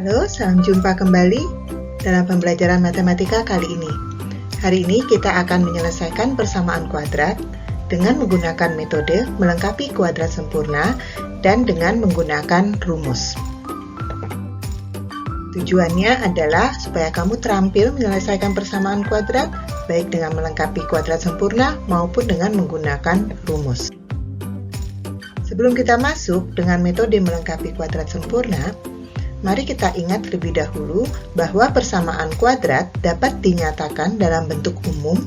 Halo, salam jumpa kembali dalam pembelajaran matematika kali ini. Hari ini kita akan menyelesaikan persamaan kuadrat dengan menggunakan metode melengkapi kuadrat sempurna dan dengan menggunakan rumus. Tujuannya adalah supaya kamu terampil menyelesaikan persamaan kuadrat baik dengan melengkapi kuadrat sempurna maupun dengan menggunakan rumus. Sebelum kita masuk dengan metode melengkapi kuadrat sempurna, mari kita ingat terlebih dahulu bahwa persamaan kuadrat dapat dinyatakan dalam bentuk umum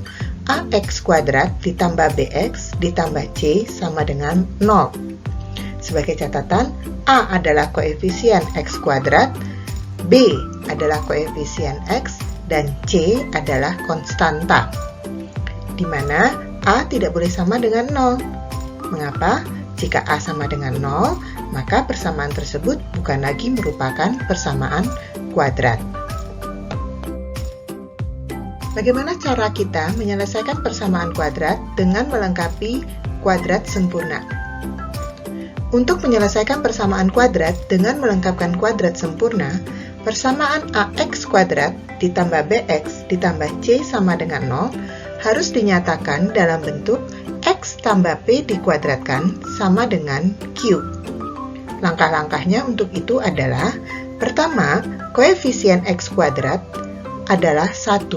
ax kuadrat ditambah bx ditambah c sama dengan 0. Sebagai catatan, a adalah koefisien x kuadrat, b adalah koefisien x, dan c adalah konstanta, di mana a tidak boleh sama dengan 0. Mengapa? Jika a sama dengan 0, maka persamaan tersebut bukan lagi merupakan persamaan kuadrat. Bagaimana cara kita menyelesaikan persamaan kuadrat dengan melengkapi kuadrat sempurna? Untuk menyelesaikan persamaan kuadrat dengan melengkapkan kuadrat sempurna, persamaan ax kuadrat ditambah bx ditambah c sama dengan 0 harus dinyatakan dalam bentuk x tambah p dikuadratkan sama dengan q. Langkah-langkahnya untuk itu adalah, pertama, koefisien x kuadrat adalah 1,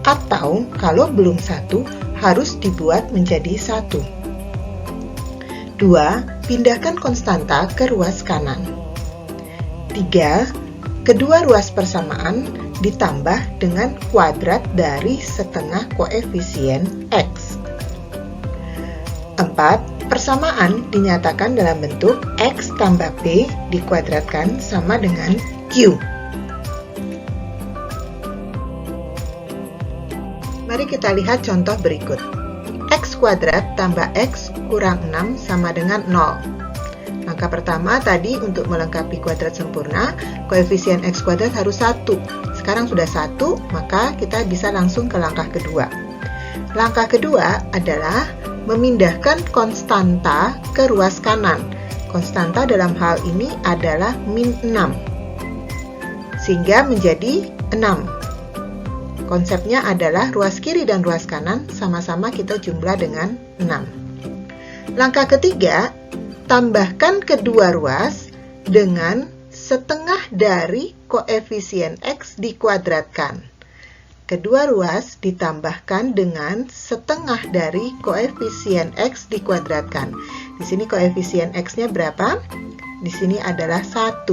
atau kalau belum 1, harus dibuat menjadi 1. 2. Pindahkan konstanta ke ruas kanan. 3. Kedua ruas persamaan ditambah dengan kuadrat dari setengah koefisien x. 4. Persamaan dinyatakan dalam bentuk x tambah p dikuadratkan sama dengan q. Mari kita lihat contoh berikut. X kuadrat tambah x kurang 6 sama dengan 0. Langkah pertama tadi untuk melengkapi kuadrat sempurna, koefisien x kuadrat harus 1. Sekarang sudah 1, maka kita bisa langsung ke langkah kedua. Langkah kedua adalah memindahkan konstanta ke ruas kanan. Konstanta dalam hal ini adalah min 6, sehingga menjadi 6. Konsepnya adalah ruas kiri dan ruas kanan sama-sama kita jumlah dengan 6. Langkah ketiga, tambahkan kedua ruas dengan setengah dari koefisien x dikuadratkan. Kedua ruas ditambahkan dengan setengah dari koefisien x dikuadratkan. Di sini koefisien x-nya berapa? Di sini adalah 1.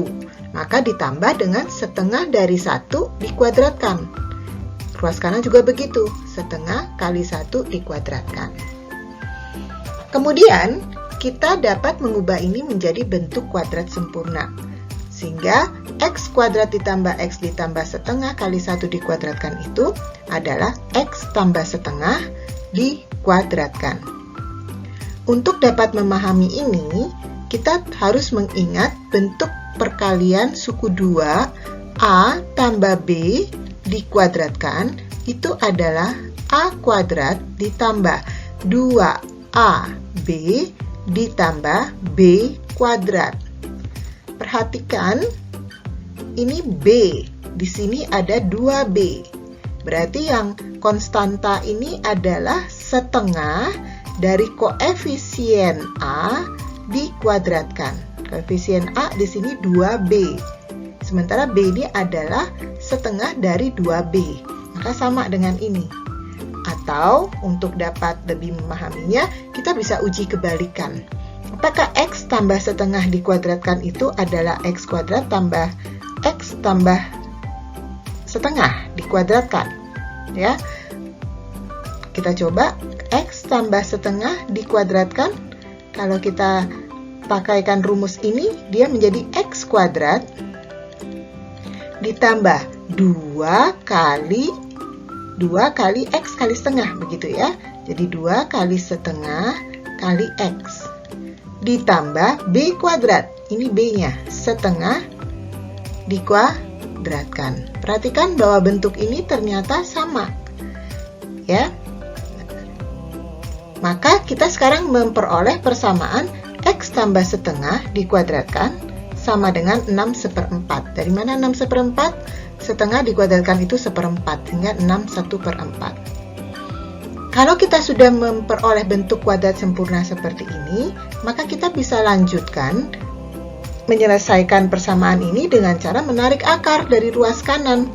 Maka ditambah dengan setengah dari 1 dikuadratkan. Ruas kanan juga begitu, setengah kali 1 dikuadratkan. Kemudian, kita dapat mengubah ini menjadi bentuk kuadrat sempurna. Sehingga x kuadrat ditambah x ditambah setengah kali 1 dikuadratkan itu adalah x tambah setengah dikuadratkan. Untuk dapat memahami ini, kita harus mengingat bentuk perkalian suku 2 a tambah b dikuadratkan itu adalah a kuadrat ditambah 2ab ditambah b kuadrat. Perhatikan, ini B, di sini ada 2B. Berarti yang konstanta ini adalah setengah dari koefisien A dikuadratkan. Koefisien A di sini 2B. Sementara B ini adalah setengah dari 2B. Maka sama dengan ini. Atau untuk dapat lebih memahaminya, kita bisa uji kebalikan. Apakah x tambah setengah dikuadratkan itu adalah x kuadrat tambah x tambah setengah dikuadratkan? Ya, kita coba x tambah setengah dikuadratkan. Kalau kita pakaikan rumus ini, dia menjadi x kuadrat ditambah 2 kali x kali setengah, begitu ya. Jadi 2 kali setengah kali x. Ditambah b kuadrat, ini b-nya, setengah dikuadratkan. Perhatikan bahwa bentuk ini ternyata sama. Ya. Maka kita sekarang memperoleh persamaan x tambah setengah dikuadratkan sama dengan 6/4. Dari mana 6/4? Setengah dikuadratkan itu 1/4, sehingga 6/1/4. Kalau kita sudah memperoleh bentuk kuadrat sempurna seperti ini, maka kita bisa lanjutkan menyelesaikan persamaan ini dengan cara menarik akar dari ruas kanan.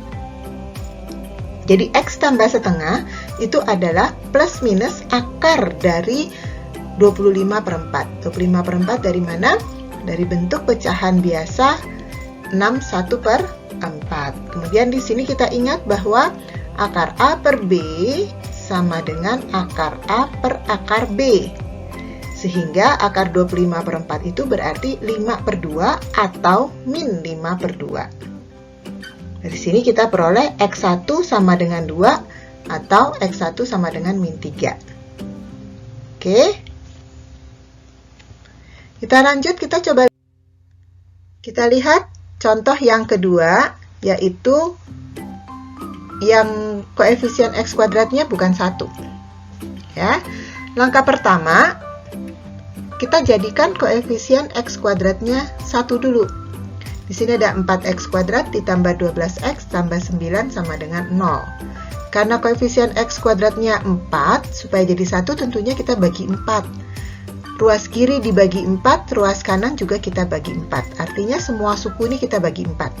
Jadi X tambah setengah itu adalah plus minus akar dari 25/4. 25/4 dari mana? Dari bentuk pecahan biasa 6/1/4. Kemudian di sini kita ingat bahwa akar A per B sama dengan akar A per akar B. Sehingga akar 25/4 itu berarti 5/2 atau min 5/2. Dari sini kita peroleh X1 sama dengan 2 atau X1 sama dengan min 3. Oke. Kita lanjut, kita lihat contoh yang kedua, yaitu yang koefisien X kuadratnya bukan 1. Ya. Langkah pertama, kita jadikan koefisien X kuadratnya 1 dulu. Di sini ada 4X kuadrat ditambah 12X tambah 9 sama dengan 0. Karena koefisien X kuadratnya 4, supaya jadi 1 tentunya kita bagi 4. Ruas kiri dibagi 4, ruas kanan juga kita bagi 4. Artinya semua suku ini kita bagi 4.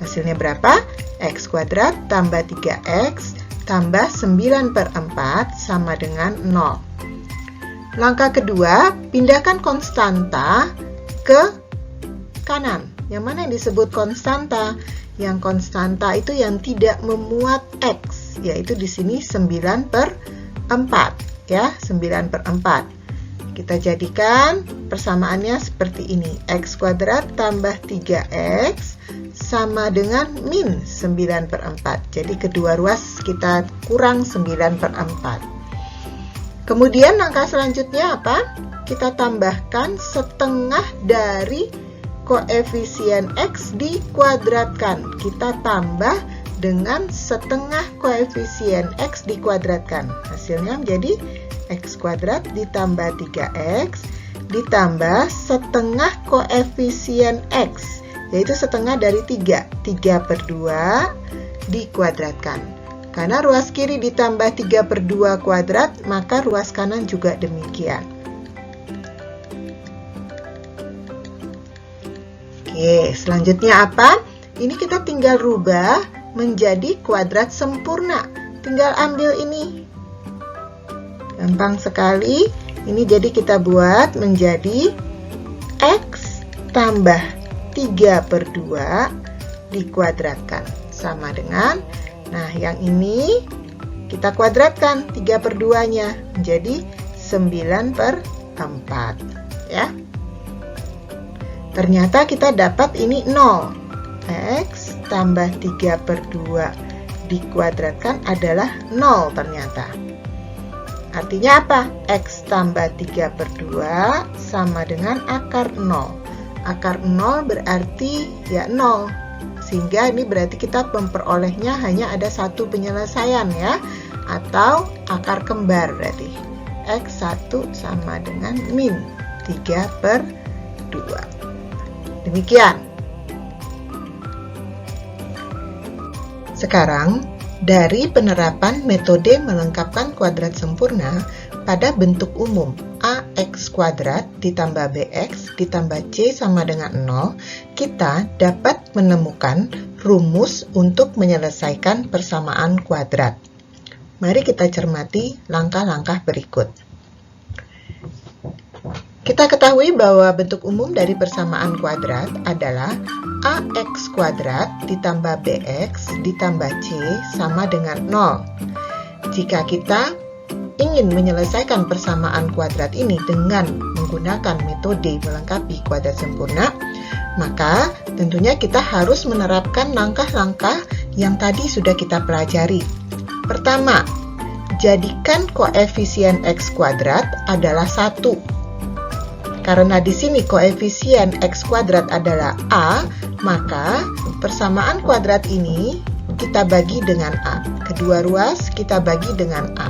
Hasilnya berapa? X kuadrat tambah 3X tambah 9/4 sama dengan 0. Langkah kedua, pindahkan konstanta ke kanan. Yang mana yang disebut konstanta? Yang konstanta itu yang tidak memuat X, yaitu di sini 9/4. Ya, 9/4. Kita jadikan persamaannya seperti ini. X kuadrat tambah 3X sama dengan min 9/4. Jadi kedua ruas kita kurang 9/4. Kemudian langkah selanjutnya apa? Kita tambahkan setengah dari koefisien X dikuadratkan. Kita tambah dengan setengah koefisien X dikuadratkan. Hasilnya menjadi X kuadrat ditambah 3X ditambah setengah koefisien X, yaitu setengah dari 3. 3/2 dikuadratkan. Karena ruas kiri ditambah 3/2 kuadrat, maka ruas kanan juga demikian. Oke, selanjutnya apa? Ini kita tinggal rubah menjadi kuadrat sempurna. Tinggal ambil ini. Gampang sekali. Ini jadi kita buat menjadi X tambah 3/2 dikuadratkan. Sama dengan, nah yang ini kita kuadratkan 3/2-nya menjadi 9/4. Ya. Ternyata kita dapat ini 0. X tambah 3/2 dikuadratkan adalah 0 ternyata. Artinya apa? X tambah 3/2 sama dengan akar 0. Akar 0 berarti ya 0. Sehingga ini berarti kita memperolehnya hanya ada satu penyelesaian ya. Atau akar kembar berarti. X1 sama dengan min 3/2. Demikian. Sekarang, dari penerapan metode melengkapkan kuadrat sempurna pada bentuk umum AX kuadrat ditambah BX ditambah C sama dengan 0, kita dapat menemukan rumus untuk menyelesaikan persamaan kuadrat. Mari kita cermati langkah-langkah berikut. Kita ketahui bahwa bentuk umum dari persamaan kuadrat adalah AX kuadrat ditambah BX ditambah C sama dengan 0. Jika kita ingin menyelesaikan persamaan kuadrat ini dengan menggunakan metode melengkapi kuadrat sempurna, maka tentunya kita harus menerapkan langkah-langkah yang tadi sudah kita pelajari. Pertama, jadikan koefisien X kuadrat adalah 1. Karena di sini koefisien X kuadrat adalah A, maka persamaan kuadrat ini kita bagi dengan A. Kedua ruas kita bagi dengan A.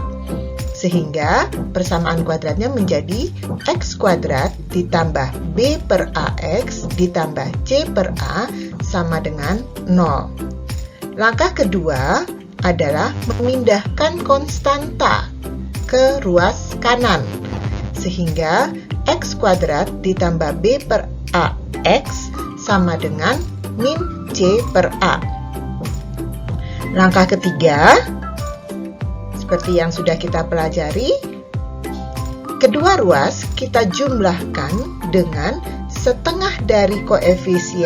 Sehingga persamaan kuadratnya menjadi X kuadrat ditambah B per AX ditambah C per A sama dengan 0. Langkah kedua adalah memindahkan konstanta ke ruas kanan. Sehingga X kuadrat ditambah B per AX sama dengan min C per A. Langkah ketiga, seperti yang sudah kita pelajari, kedua ruas kita jumlahkan dengan setengah dari koefisien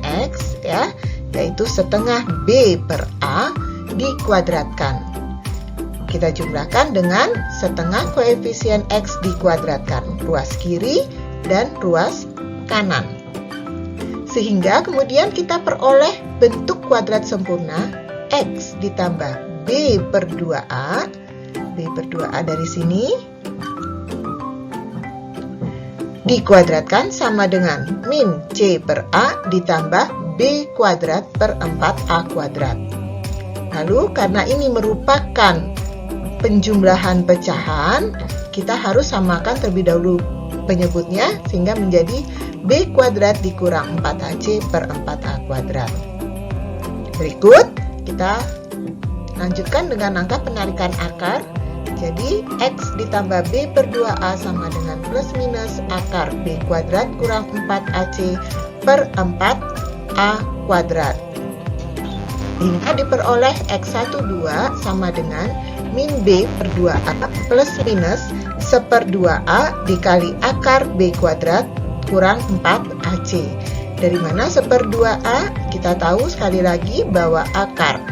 X, ya, yaitu setengah B per A dikuadratkan. Kita jumlahkan dengan setengah koefisien X dikuadratkan, ruas kiri dan ruas kanan. Sehingga kemudian kita peroleh bentuk kuadrat sempurna X ditambah B per 2A. B per 2A dari sini dikuadratkan sama dengan min C per A ditambah B kuadrat per 4A kuadrat. Lalu karena ini merupakan penjumlahan pecahan, kita harus samakan terlebih dahulu penyebutnya sehingga menjadi B kuadrat dikurang 4AC per 4A kuadrat. Berikut kita lanjutkan dengan angka penarikan akar. Jadi X ditambah B per 2A sama dengan plus minus akar B kuadrat kurang 4AC per 4A kuadrat. Hingga diperoleh X12 sama dengan min B per 2A plus minus seper 2A dikali akar B kuadrat kurang 4AC. Dari mana seper 2A? Kita tahu sekali lagi bahwa akar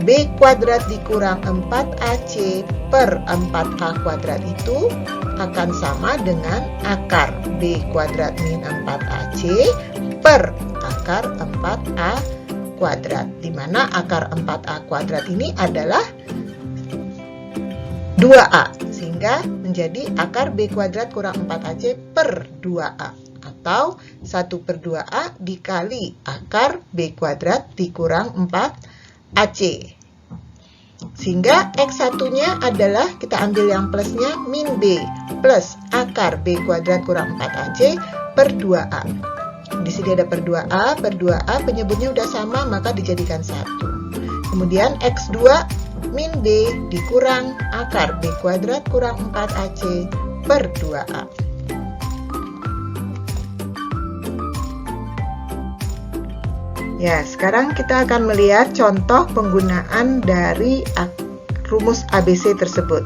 B kuadrat dikurang 4AC per 4A kuadrat itu akan sama dengan akar B kuadrat min 4AC per akar 4A kuadrat. Di mana akar 4A kuadrat ini adalah 2A. Sehingga menjadi akar B kuadrat kurang 4AC per 2A. Atau 1 per 2A dikali akar B kuadrat dikurang 4AC. Sehingga X1-nya adalah, kita ambil yang plusnya, min B plus akar B kuadrat kurang 4AC per 2A. Di sini ada per 2A, penyebutnya udah sama, maka dijadikan 1. Kemudian X2 min B dikurang akar B kuadrat kurang 4AC per 2A. Ya, sekarang kita akan melihat contoh penggunaan dari rumus ABC tersebut.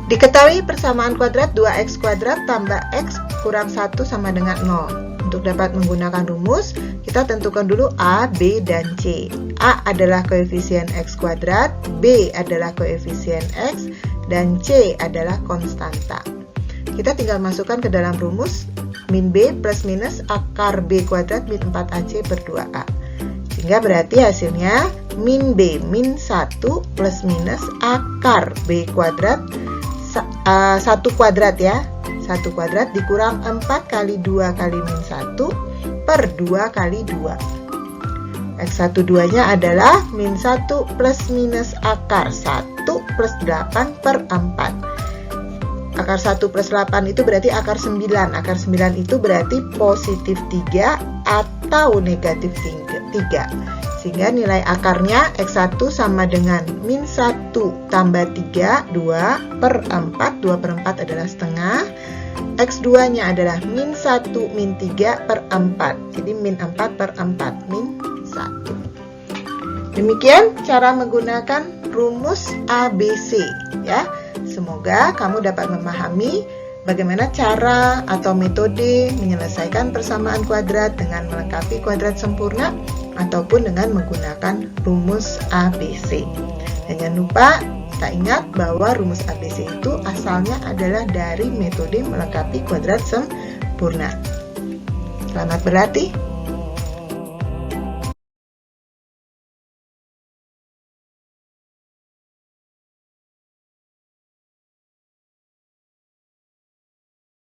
Diketahui persamaan kuadrat 2x kuadrat tambah x kurang 1 sama dengan 0. Untuk dapat menggunakan rumus, kita tentukan dulu A, B, dan C. A adalah koefisien x kuadrat, B adalah koefisien x, dan C adalah konstanta. Kita tinggal masukkan ke dalam rumus min B plus minus akar B kuadrat min 4AC per 2A. Sehingga berarti hasilnya min B min 1 plus minus akar B kuadrat 1 kuadrat ya. 1 kuadrat dikurang 4 kali 2 kali min 1 per 2 kali 2. X12-nya adalah min 1 plus minus akar 1 plus 8 per 4. Akar 1 plus 8 itu berarti akar 9. Akar 9 itu berarti positif 3 atau negatif 3. Sehingga nilai akarnya X1 sama dengan min 1 tambah 3, 2 per 4. 2 per 4 adalah setengah. X2-nya adalah min 1 min 3 per 4. Jadi min 4 per 4, min 1. Demikian cara menggunakan rumus ABC ya. Semoga kamu dapat memahami bagaimana cara atau metode menyelesaikan persamaan kuadrat dengan melengkapi kuadrat sempurna ataupun dengan menggunakan rumus ABC. Dan jangan lupa kita ingat bahwa rumus ABC itu asalnya adalah dari metode melengkapi kuadrat sempurna. Selamat berlatih.